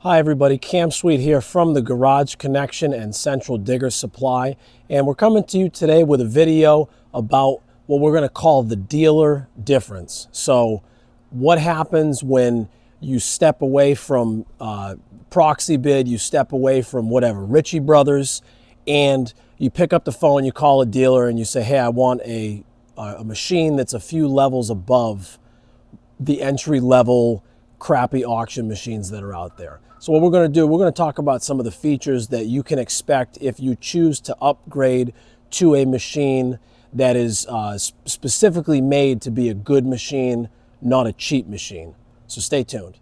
Hi everybody, Cam Sweet here from the Garage Connection and Central Digger Supply, and we're coming to you today with a video about what we're going to call the dealer difference. So what happens when you step away from proxy bid, you step away from whatever, Ritchie Brothers, and you pick up the phone, you call a dealer and you say, hey, I want a machine that's a few levels above the entry level crappy auction machines that are out there. So what we're going to do, we're going to talk about some of the features that you can expect if you choose to upgrade to a machine that is specifically made to be a good machine, not a cheap machine. So stay tuned.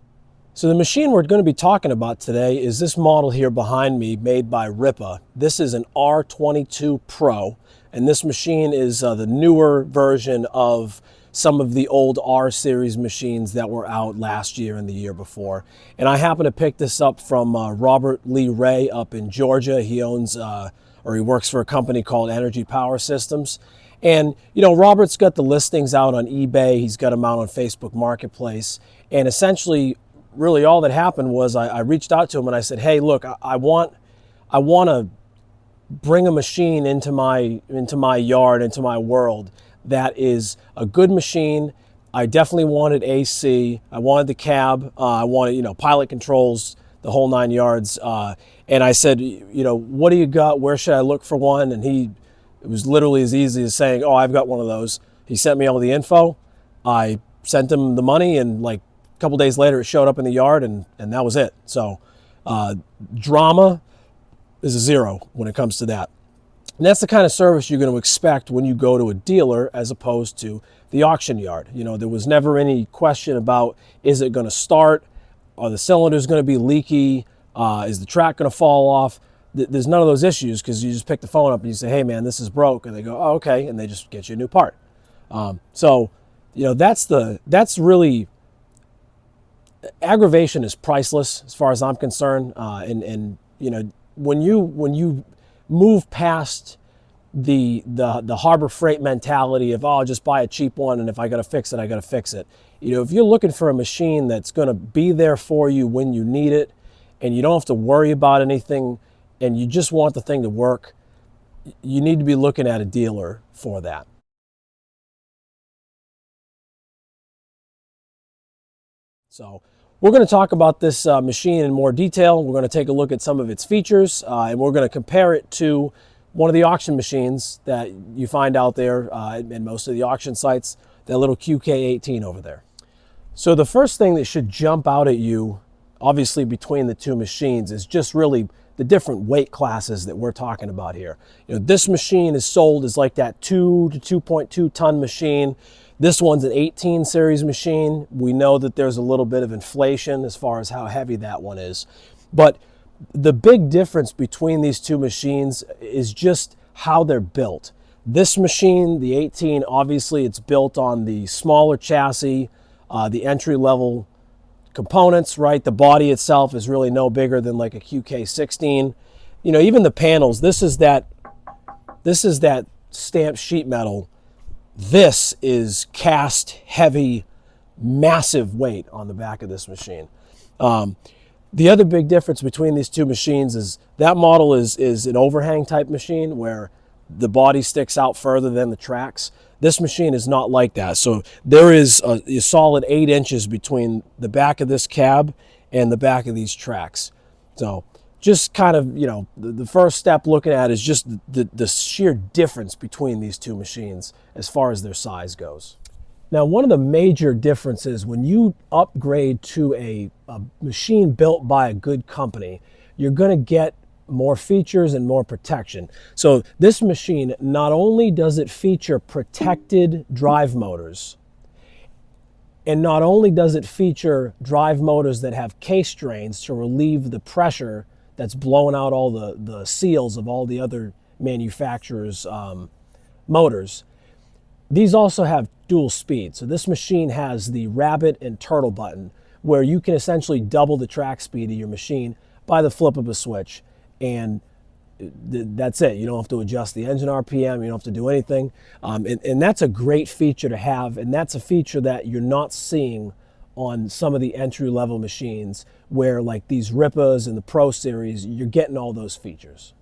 So the machine we're going to be talking about today is this model here behind me, made by Rippa. This is an R22 Pro, and this machine is the newer version of some of the old R series machines that were out last year and the year before. And I happen to pick this up from Robert Lee Ray up in Georgia. He owns, or he works for a company called Energy Power Systems. And, you know, Robert's got the listings out on eBay. He's got them out on Facebook Marketplace. And essentially, really all that happened was I reached out to him and I said, hey, look, I want to bring a machine into my yard, into my world that is a good machine. I definitely wanted AC. I wanted the cab. I wanted, you know, pilot controls, the whole 9 yards. And I said, you know, what do you got? Where should I look for one? And it was literally as easy as saying, oh, I've got one of those. He sent me all the info. I sent him the money, and like a couple days later, it showed up in the yard, and that was it. So drama is a zero when it comes to that. And that's the kind of service you're going to expect when you go to a dealer as opposed to the auction yard. You know, there was never any question about, is it going to start? Are the cylinders going to be leaky? Is the track going to fall off? There's none of those issues, because you just pick the phone up and you say, hey man, this is broke. And they go, oh, okay. And they just get you a new part. So, you know, that's really, aggravation is priceless as far as I'm concerned. And you know, when you move past the Harbor Freight mentality of, oh, I'll just buy a cheap one, and if I got to fix it, I got to fix it. You know, if you're looking for a machine that's going to be there for you when you need it, and you don't have to worry about anything, and you just want the thing to work, you need to be looking at a dealer for that. So we're going to talk about this machine in more detail. We're going to take a look at some of its features, and we're going to compare it to one of the auction machines that you find out there in most of the auction sites, that little QK18 over there. So the first thing that should jump out at you, obviously between the two machines, is just really the different weight classes that we're talking about here. You know, this machine is sold as like that 2 to 2.2 ton machine. This one's an 18 series machine. We know that there's a little bit of inflation as far as how heavy that one is. But the big difference between these two machines is just how they're built. This machine, the 18, obviously it's built on the smaller chassis, the entry-level components, right? The body itself is really no bigger than like a QK16. You know, even the panels, this is that stamped sheet metal. This is cast heavy, massive weight on the back of this machine. The other big difference between these two machines is that model is an overhang type machine where the body sticks out further than the tracks. This machine is not like that. So there is a solid 8 inches between the back of this cab and the back of these tracks. So just kind of, you know, the first step looking at is just the sheer difference between these two machines as far as their size goes. Now, one of the major differences when you upgrade to a machine built by a good company, you're going to get more features and more protection. So this machine, not only does it feature protected drive motors, and not only does it feature drive motors that have case drains to relieve the pressure that's blowing out all the seals of all the other manufacturers' motors, these also have dual speed. So this machine has the rabbit and turtle button, where you can essentially double the track speed of your machine by the flip of a switch. And that's it. You don't have to adjust the engine RPM. You don't have to do anything. And that's a great feature to have. And that's a feature that you're not seeing on some of the entry-level machines where, like these Rippas and the Pro series, you're getting all those features.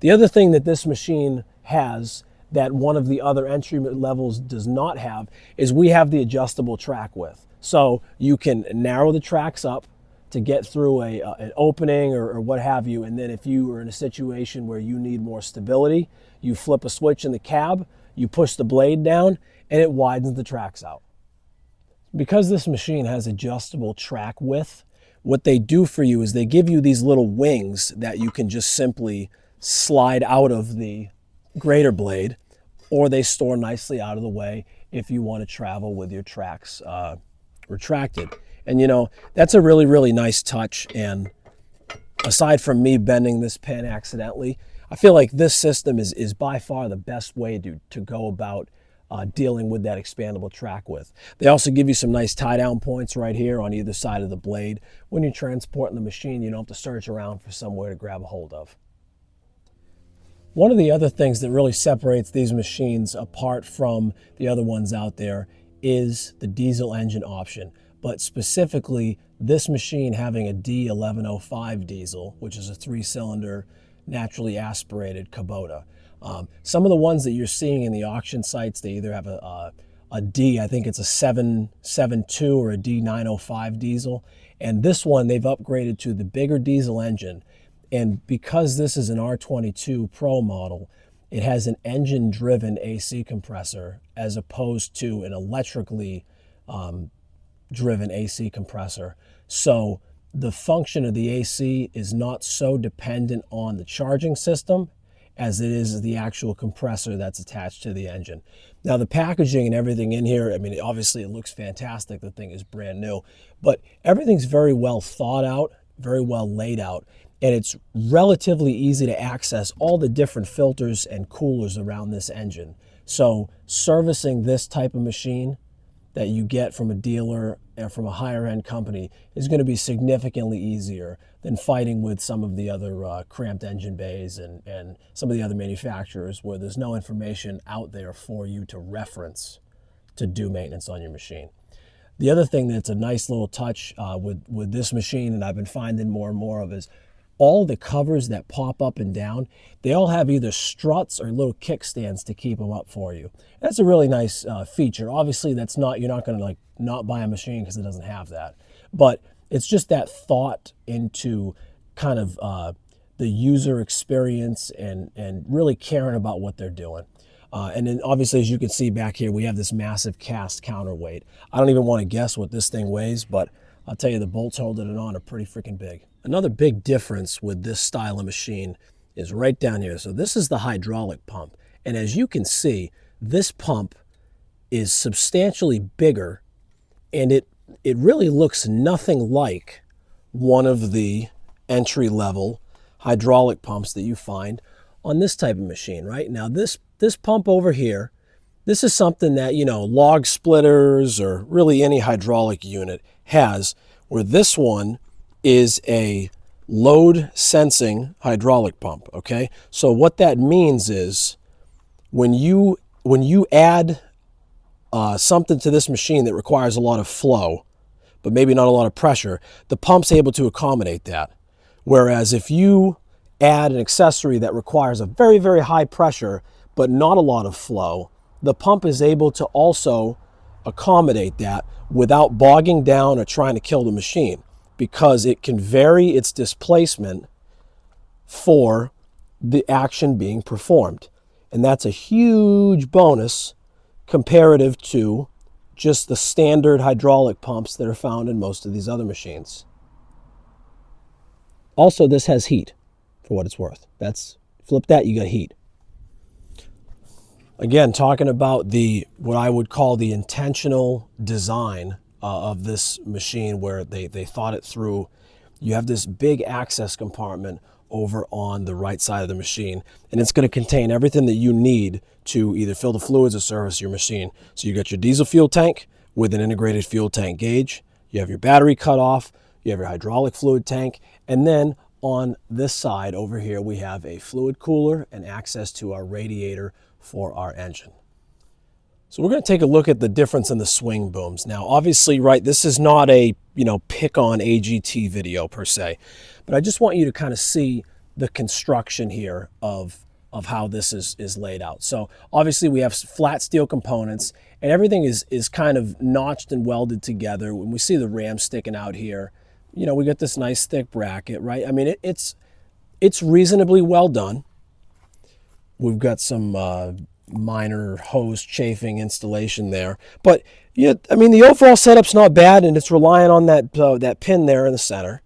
The other thing that this machine has that one of the other entry levels does not have is we have the adjustable track width. So you can narrow the tracks up to get through an opening or what have you, and then if you are in a situation where you need more stability, you flip a switch in the cab, you push the blade down, and it widens the tracks out. Because this machine has adjustable track width, what they do for you is they give you these little wings that you can just simply slide out of the grader blade, or they store nicely out of the way if you want to travel with your tracks retracted. And you know, that's a really, really nice touch. And aside from me bending this pin accidentally, I feel like this system is by far the best way to go about dealing with that expandable track width. They also give you some nice tie down points right here on either side of the blade. When you're transporting the machine, you don't have to search around for somewhere to grab a hold of. One of the other things that really separates these machines apart from the other ones out there is the diesel engine option, but specifically this machine having a D1105 diesel, which is a 3-cylinder naturally aspirated Kubota. Some of the ones that you're seeing in the auction sites, they either have a D, I think it's a 772 or a D905 diesel, and this one they've upgraded to the bigger diesel engine. And because this is an R22 Pro model, it has an engine-driven AC compressor as opposed to an electrically driven AC compressor. So the function of the AC is not so dependent on the charging system as it is the actual compressor that's attached to the engine. Now the packaging and everything in here, I mean, obviously it looks fantastic. The thing is brand new, but everything's very well thought out, very well laid out. And it's relatively easy to access all the different filters and coolers around this engine. So servicing this type of machine that you get from a dealer and from a higher end company is going to be significantly easier than fighting with some of the other cramped engine bays and some of the other manufacturers where there's no information out there for you to reference to do maintenance on your machine. The other thing that's a nice little touch with this machine, and I've been finding more and more of, is all the covers that pop up and down, they all have either struts or little kickstands to keep them up for you. That's a really nice feature. Obviously, that's not, you're not going to like not buy a machine because it doesn't have that. But it's just that thought into kind of the user experience and really caring about what they're doing. And then obviously, as you can see back here, we have this massive cast counterweight. I don't even want to guess what this thing weighs, but I'll tell you the bolts holding it on are pretty freaking big. Another big difference with this style of machine is right down here. So this is the hydraulic pump. And as you can see, this pump is substantially bigger, and it really looks nothing like one of the entry-level hydraulic pumps that you find on this type of machine. Right now, this pump over here, this is something that, you know, log splitters or really any hydraulic unit has, where this one is a load sensing hydraulic pump. Okay, so what that means is when you add something to this machine that requires a lot of flow but maybe not a lot of pressure, the pump's able to accommodate that. Whereas if you add an accessory that requires a very, very high pressure but not a lot of flow, the pump is able to also accommodate that without bogging down or trying to kill the machine, because it can vary its displacement for the action being performed. And that's a huge bonus comparative to just the standard hydraulic pumps that are found in most of these other machines. Also, this has heat, for what it's worth. Flip that, you got heat. Again, talking about what I would call the intentional design of this machine, where they thought it through. You have this big access compartment over on the right side of the machine, and it's going to contain everything that you need to either fill the fluids or service your machine. So you got your diesel fuel tank with an integrated fuel tank gauge, you have your battery cutoff, you have your hydraulic fluid tank, and then on this side over here we have a fluid cooler and access to our radiator for our engine. So we're going to take a look at the difference in the swing booms. Now, obviously, right, this is not a, pick on AGT video per se, but I just want you to kind of see the construction here of how this is laid out. So obviously we have flat steel components and everything is kind of notched and welded together. When we see the ram sticking out here, we got this nice thick bracket, right? I mean, it's reasonably well done. We've got some minor hose chafing installation there, but yeah, I mean, the overall setup's not bad, and it's relying on that pin there in the center.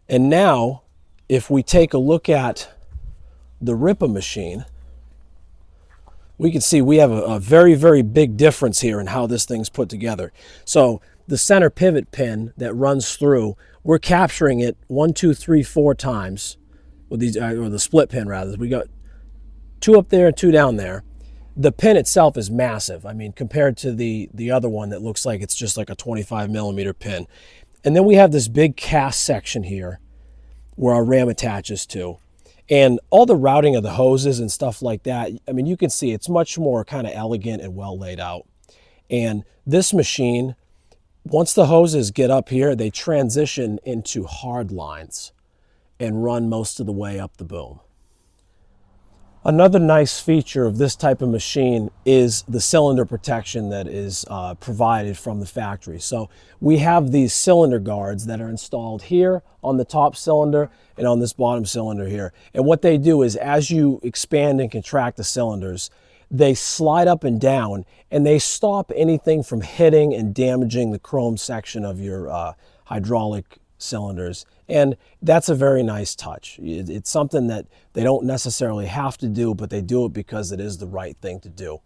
And now, if we take a look at the Rippa machine, we can see we have a very, very big difference here in how this thing's put together. So the center pivot pin that runs through, we're capturing it 1, 2, 3, 4 times with these, or the split pin rather. We got 2 up there and 2 down there. The pin itself is massive. I mean, compared to the other one that looks like it's just like a 25mm pin. And then we have this big cast section here where our ram attaches to. And all the routing of the hoses and stuff like that, I mean, you can see it's much more kind of elegant and well laid out. And this machine, once the hoses get up here, they transition into hard lines and run most of the way up the boom. Another nice feature of this type of machine is the cylinder protection that is provided from the factory. So we have these cylinder guards that are installed here on the top cylinder and on this bottom cylinder here. And what they do is, as you expand and contract the cylinders, they slide up and down and they stop anything from hitting and damaging the chrome section of your hydraulic cylinders. And that's a very nice touch. It's something that they don't necessarily have to do, but they do it because it is the right thing to do.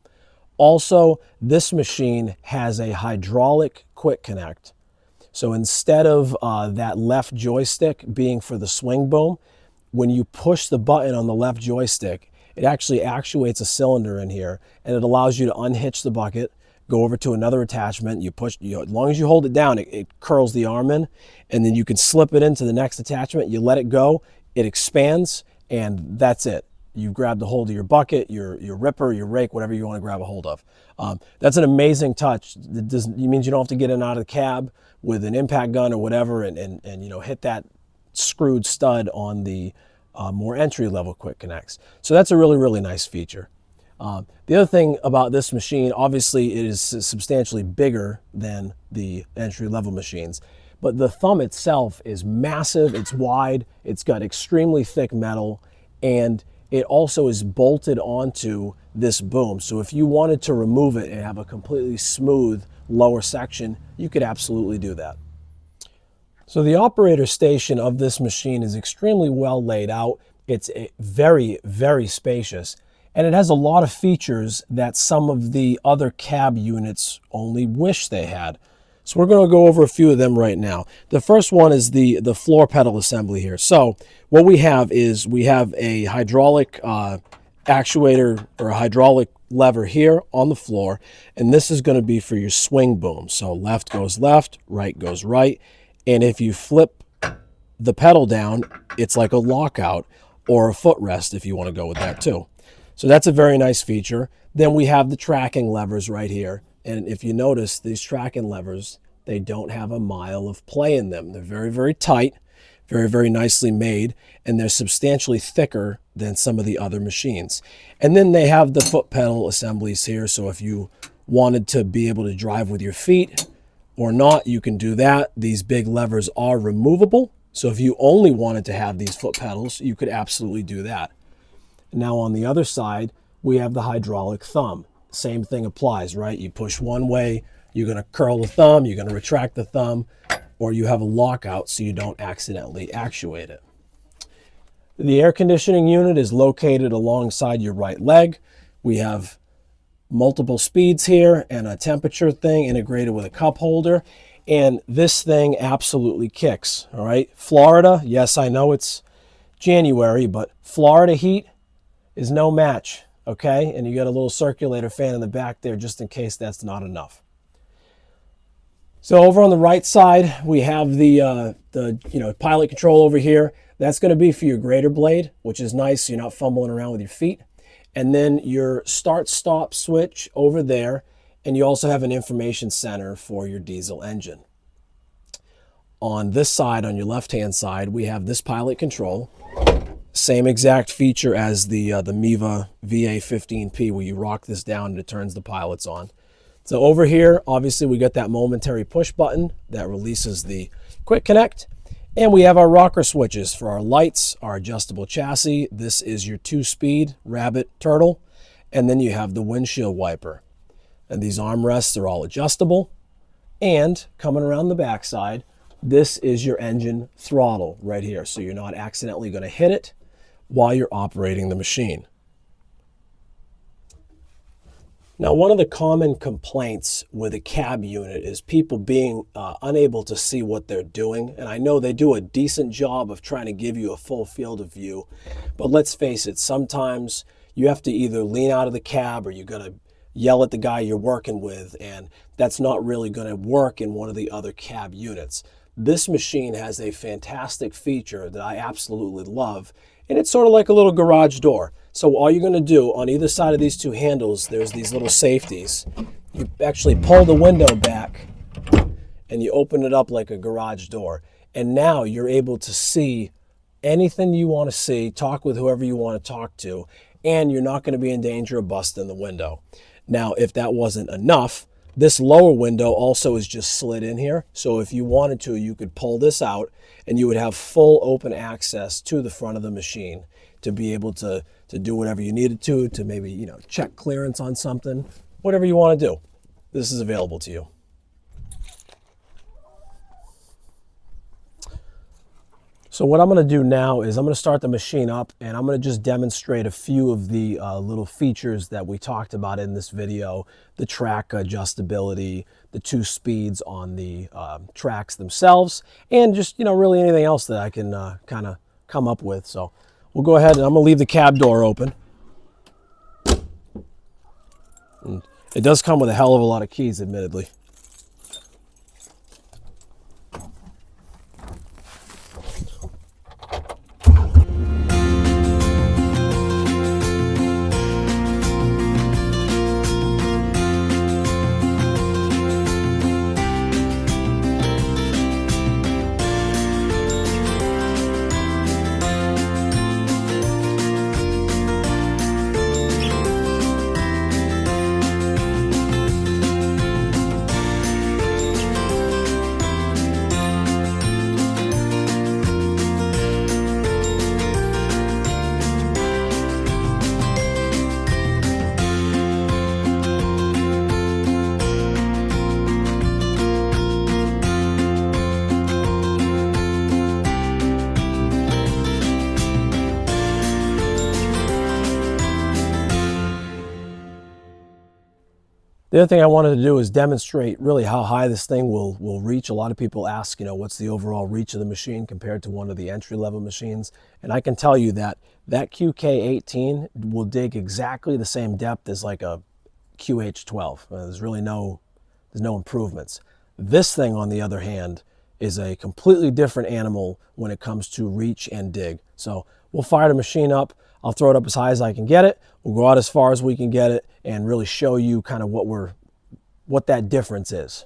Also, this machine has a hydraulic quick connect. So instead of that left joystick being for the swing boom, when you push the button on the left joystick, it actually actuates a cylinder in here, and it allows you to unhitch the bucket, go over to another attachment, you push, as long as you hold it down, it curls the arm in, and then you can slip it into the next attachment, you let it go, it expands, and that's it. You've grabbed a hold of your bucket, your ripper, your rake, whatever you want to grab a hold of. That's an amazing touch. It means you don't have to get in and out of the cab with an impact gun or whatever and hit that screwed stud on the more entry-level quick connects. So that's a really, really nice feature. The other thing about this machine, obviously it is substantially bigger than the entry-level machines, but the thumb itself is massive, it's wide, it's got extremely thick metal, and it also is bolted onto this boom. So if you wanted to remove it and have a completely smooth lower section, you could absolutely do that. So the operator station of this machine is extremely well laid out. It's very, very spacious. And it has a lot of features that some of the other cab units only wish they had. So we're going to go over a few of them right now. The first one is the floor pedal assembly here. So what we have is we have a hydraulic actuator or a hydraulic lever here on the floor, and this is going to be for your swing boom. So left goes left, right goes right, and if you flip the pedal down, it's like a lockout or a footrest if you want to go with that too. So that's a very nice feature. Then we have the tracking levers right here. And if you notice, these tracking levers, they don't have a mile of play in them. They're very, very tight, very, very nicely made, and they're substantially thicker than some of the other machines. And then they have the foot pedal assemblies here. So if you wanted to be able to drive with your feet or not, you can do that. These big levers are removable. So if you only wanted to have these foot pedals, you could absolutely do that. Now on the other side, we have the hydraulic thumb. Same thing applies, right? You push one way, you're going to curl the thumb, you're going to retract the thumb, or you have a lockout so you don't accidentally actuate it. The air conditioning unit is located alongside your right leg. We have multiple speeds here and a temperature thing integrated with a cup holder. And this thing absolutely kicks, all right? Florida, yes, I know it's January, but Florida heat is no match, okay? And you got a little circulator fan in the back there just in case that's not enough. So over on the right side, we have the pilot control over here. That's going to be for your grader blade, which is nice so you're not fumbling around with your feet. and then your start-stop switch over there, and you also have an information center for your diesel engine. On this side, on your left-hand side, we have this pilot control. Same exact feature as the Miva VA15P, where you rock this down and it turns the pilots on. So over here, obviously, we got that momentary push button that releases the quick connect. And we have our rocker switches for our lights, our adjustable chassis. This is your 2-speed Rabbit Turtle. And then you have the windshield wiper. And these armrests are all adjustable. And coming around the backside, this is your engine throttle right here. So you're not accidentally going to hit it while you're operating the machine. Now, one of the common complaints with a cab unit is people being unable to see what they're doing. And I know they do a decent job of trying to give you a full field of view. But let's face it, sometimes you have to either lean out of the cab or you're going to yell at the guy you're working with. And that's not really going to work in one of the other cab units. This machine has a fantastic feature that I absolutely love. And it's sort of like a little garage door. So all you're going to do on either side of these two handles, there's these little safeties. You actually pull the window back and you open it up like a garage door. And now you're able to see anything you want to see, talk with whoever you want to talk to, and you're not going to be in danger of busting the window. Now, if that wasn't enough, this lower window also is just slid in here. So if you wanted to, you could pull this out and you would have full open access to the front of the machine to be able to do whatever you needed to maybe, you know, check clearance on something, whatever you want to do. This is available to you. So what I'm going to do now is I'm going to start the machine up and I'm going to just demonstrate a few of the little features that we talked about in this video. The track adjustability, the 2 speeds on the tracks themselves, and just, you know, really anything else that I can kind of come up with. So we'll go ahead and I'm going to leave the cab door open. And it does come with a hell of a lot of keys, admittedly. The other thing I wanted to do is demonstrate really how high this thing will reach. A lot of people ask, you know, what's the overall reach of the machine compared to one of the entry-level machines? And I can tell you that that QK18 will dig exactly the same depth as like a QH12. There's really no improvements. This thing, on the other hand, is a completely different animal when it comes to reach and dig. So we'll fire the machine up. I'll throw it up as high as I can get it. We'll go out as far as we can get it and really show you kind of what that difference is.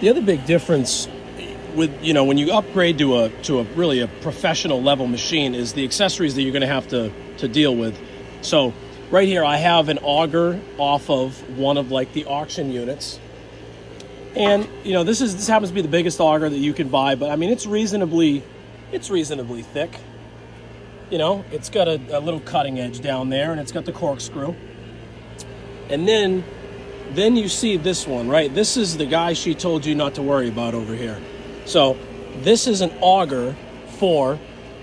The other big difference with, you know, when you upgrade to a really a professional level machine is the accessories that you're going to have to deal with. So right here I have an auger off of one of like the auction units. And you know, this happens to be the biggest auger that you can buy, but I mean it's reasonably thick. You know, it's got a little cutting edge down there and it's got the corkscrew. And then you see this one, right? This is the guy she told you not to worry about over here. So this is an auger for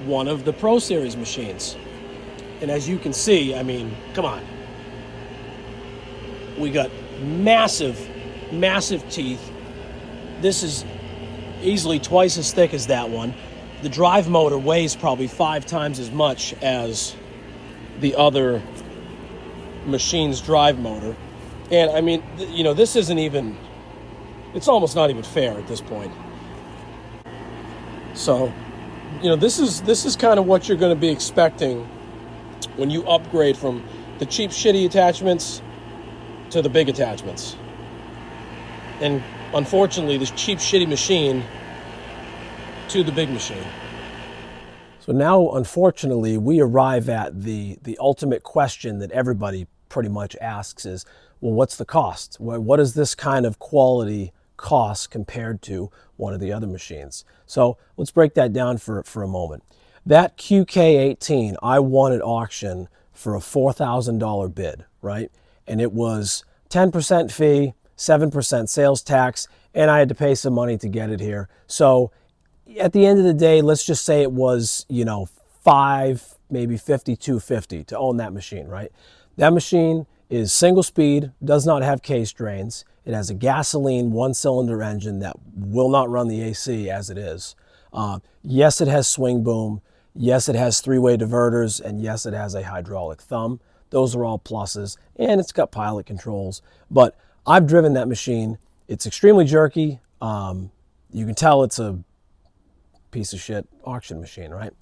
one of the Pro Series machines. And as you can see, I mean, come on. We got massive, massive teeth. This is easily twice as thick as that one. The drive motor weighs probably 5 times as much as the other machine's drive motor. And I mean, you know, this isn't even, it's almost not even fair at this point. So, you know, this is kind of what you're going to be expecting when you upgrade from the cheap, shitty attachments to the big attachments. And unfortunately, this cheap, shitty machine to the big machine. So now, unfortunately, we arrive at the ultimate question that everybody pretty much asks is, well, what's the cost? What does this kind of quality cost compared to one of the other machines? So let's break that down for a moment. That QK18 I won at auction for a $4,000 bid, right? And it was 10% fee, 7% sales tax, and I had to pay some money to get it here. So at the end of the day, let's just say it was, you know, maybe $5,250 to own that machine, right? That machine is single speed, does not have case drains. It has a gasoline 1-cylinder engine that will not run the AC as it is. Yes, it has swing boom. Yes, it has 3-way diverters. And yes, it has a hydraulic thumb. Those are all pluses. And it's got pilot controls. But I've driven that machine. It's extremely jerky. You can tell it's a piece of shit auction machine, right?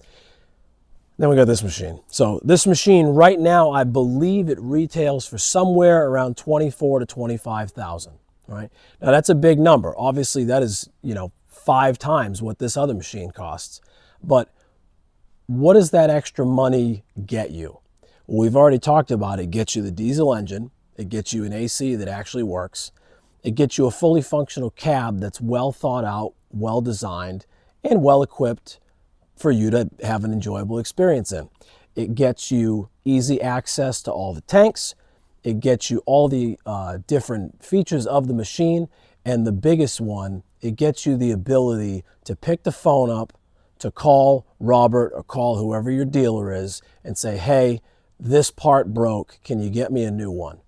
Then we got this machine. So this machine right now, I believe it retails for somewhere around $24,000 to $25,000, right? Now that's a big number. Obviously that is, you know, 5 times what this other machine costs. But what does that extra money get you? Well, we've already talked about it. It gets you the diesel engine. It gets you an AC that actually works. It gets you a fully functional cab that's well thought out, well designed, and well equipped for you to have an enjoyable experience in. It gets you easy access to all the tanks. It gets you all the different features of the machine. And the biggest one, it gets you the ability to pick the phone up, to call Robert or call whoever your dealer is and say, hey, this part broke. Can you get me a new one?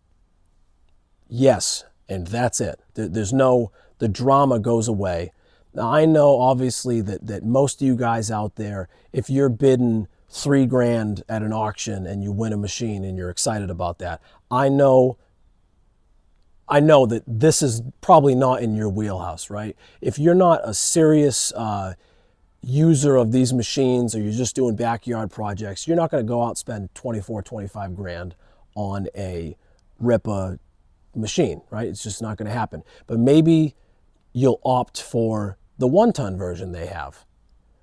Yes, and that's it. There's no, the drama goes away. Now, I know obviously that most of you guys out there, if you're bidding $3,000 at an auction and you win a machine and you're excited about that, I know that this is probably not in your wheelhouse, right? If you're not a serious user of these machines or you're just doing backyard projects, you're not going to go out and spend 24, 25 grand on a Rippa machine, right? It's just not going to happen. But maybe you'll opt for the 1-ton version they have.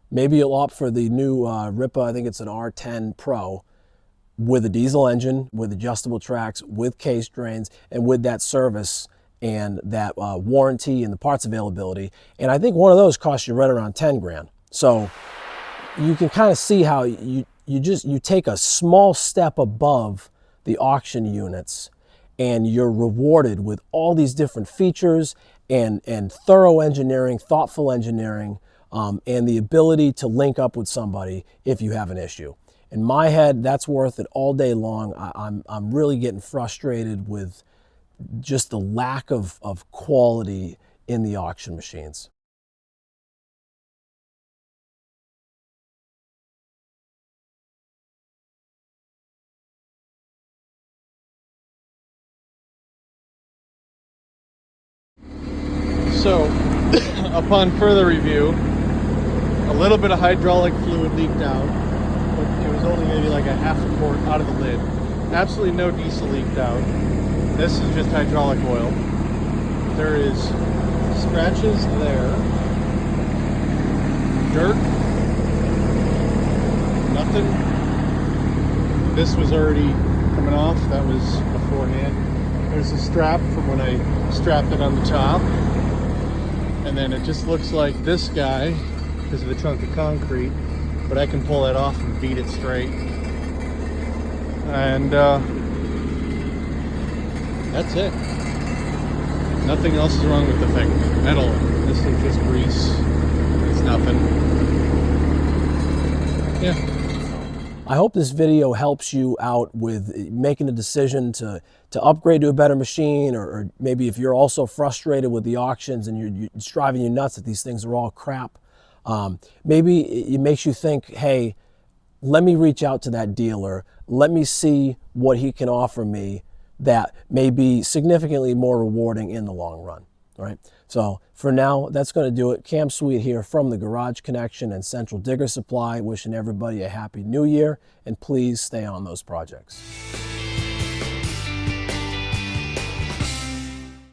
Maybe you'll opt for the new Rippa, I think it's an R10 Pro, with a diesel engine, with adjustable tracks, with case drains, and with that service and that warranty and the parts availability. And I think one of those costs you right around 10 grand. So you can kind of see how you take a small step above the auction units and you're rewarded with all these different features and thorough engineering, thoughtful engineering, and the ability to link up with somebody if you have an issue. In my head, that's worth it all day long. I'm really getting frustrated with just the lack of quality in the auction machines. So, upon further review, a little bit of hydraulic fluid leaked out, but it was only maybe like a half a quart out of the lid. Absolutely no diesel leaked out. This is just hydraulic oil. There is scratches there, dirt, nothing. This was already coming off, that was beforehand. There's a strap from when I strapped it on the top. And then it just looks like this guy because of the chunk of concrete, but I can pull that off and beat it straight. And that's it. Nothing else is wrong with the thing at all. This is just grease. It's nothing. Yeah. I hope this video helps you out with making a decision to upgrade to a better machine, or maybe if you're also frustrated with the auctions and it's driving you nuts that these things are all crap. Maybe it makes you think, hey, let me reach out to that dealer. Let me see what he can offer me that may be significantly more rewarding in the long run. All right. So for now, that's going to do it. Cam Sweet here from the Garage Connection and Central Digger Supply, wishing everybody a happy new year, and please stay on those projects.